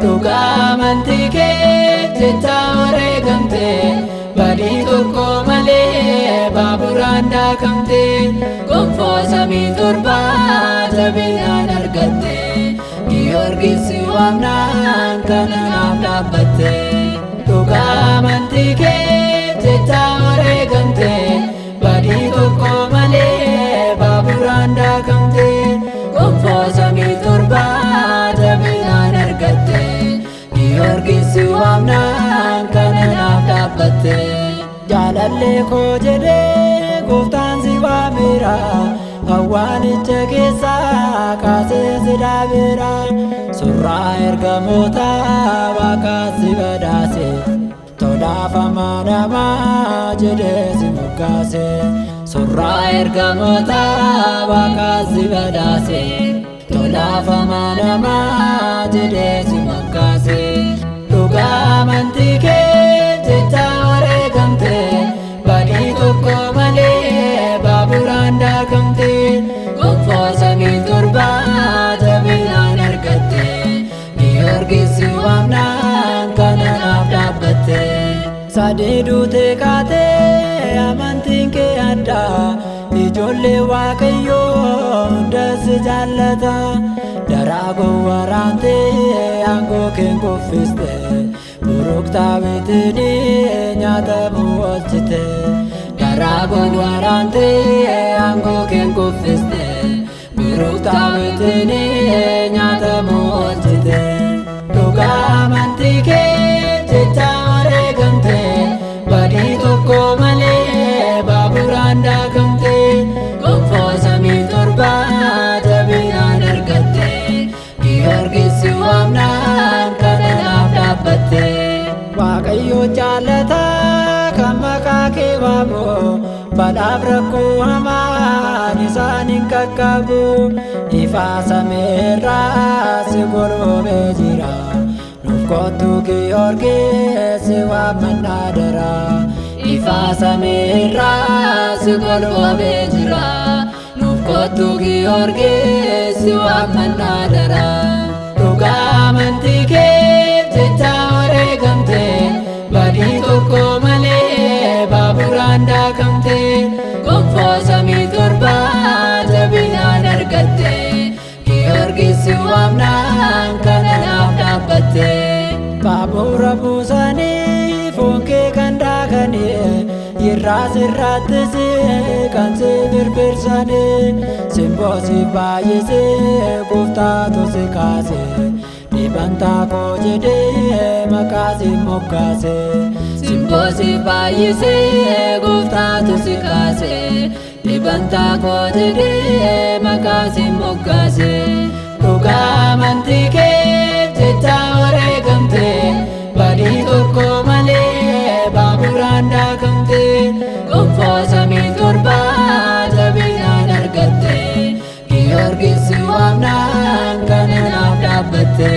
Amantii kee jecha wareegamte badii tokko malee baaburaan daakamte gonfoo samii torbaa jabinaan argatte Giyoorgis si waamnaan kana naaf dhaabbatte. Dhugaa amantii kee jecha wareegamte badii tokko malee baaburaan daakamte gonfoo samii torbaa jabinaan argatte Giyoorgis si waamnaan kana naaf dhaabbatte. Jaalallee koo jedhee gooftaan si waameera awwaalicha keessaa kaasee si dhaabeera surraa ergamoota Waaqaa si badhaase tolaafamaa namaa jedhee si moggaase surraa ergamoota Waaqaa si badhaase tolaafamaa namaa jedhee si moggaase. Dhugaa amantii kee jecha wareegamte badii tokko malee baaburaan daakamte gonfoo samii torbaa jabinaan argatte Giyoorgis si waamnaan kana naaf dhaabbatte. Sadii duutee kaatee amantiin kee addaa ijoollee Waaqayyoo hundas si jaallata daraa gowwaraantee aangoo kee kuffiste buruktaa wiitinii nyaatamuu oolchite daraa gowwaraantee aangoo kee kuffiste buruktaa wiitinii nyaatamuu oolchite. Dhugaa amantii kee jecha wareegamte badii tokko malee baaburaan daakamte gonfoo samii torbaa jabinaan argatte Giyoorgis si waamnaan kana naaf dhaabbatte. Waaqayyo jaalataa kan maqaa kee waamu badhaaf rakkoo hamaan isaan hin qaqqabu ifaa samiirraa si golboobee jira nuuf kottu Giyoorgis si waamannaa dara ifaa samiirraa si golboobee jira nuuf kottu Giyoorgis si waamannaa dara. Dhugaa amantii kee jecha wareegamte badii tokko malee baaburaan daakamte gonfoo samii torbaa jabinaan argatte Giyoorgis si waamnaan kana naaf dhaabbatte. Baabura buusanii foon kee kan daakanii irraa sirraattis kan si birbirsanii simboo si baay'isee gooftaatu si kaase dhibantaa koo jedhee maqaa si moggaase simboo si baay'isee gooftaatu si kaase dhibantaa koo jedhee maqaa si moggaase. Dhugaa amantii kee jecha wareegamte badii tokko malee baaburaan daakamte gonfoo samii torbaa jabinaan argatte Giyoorgis si waamnaan kana naaf dhaabbatte.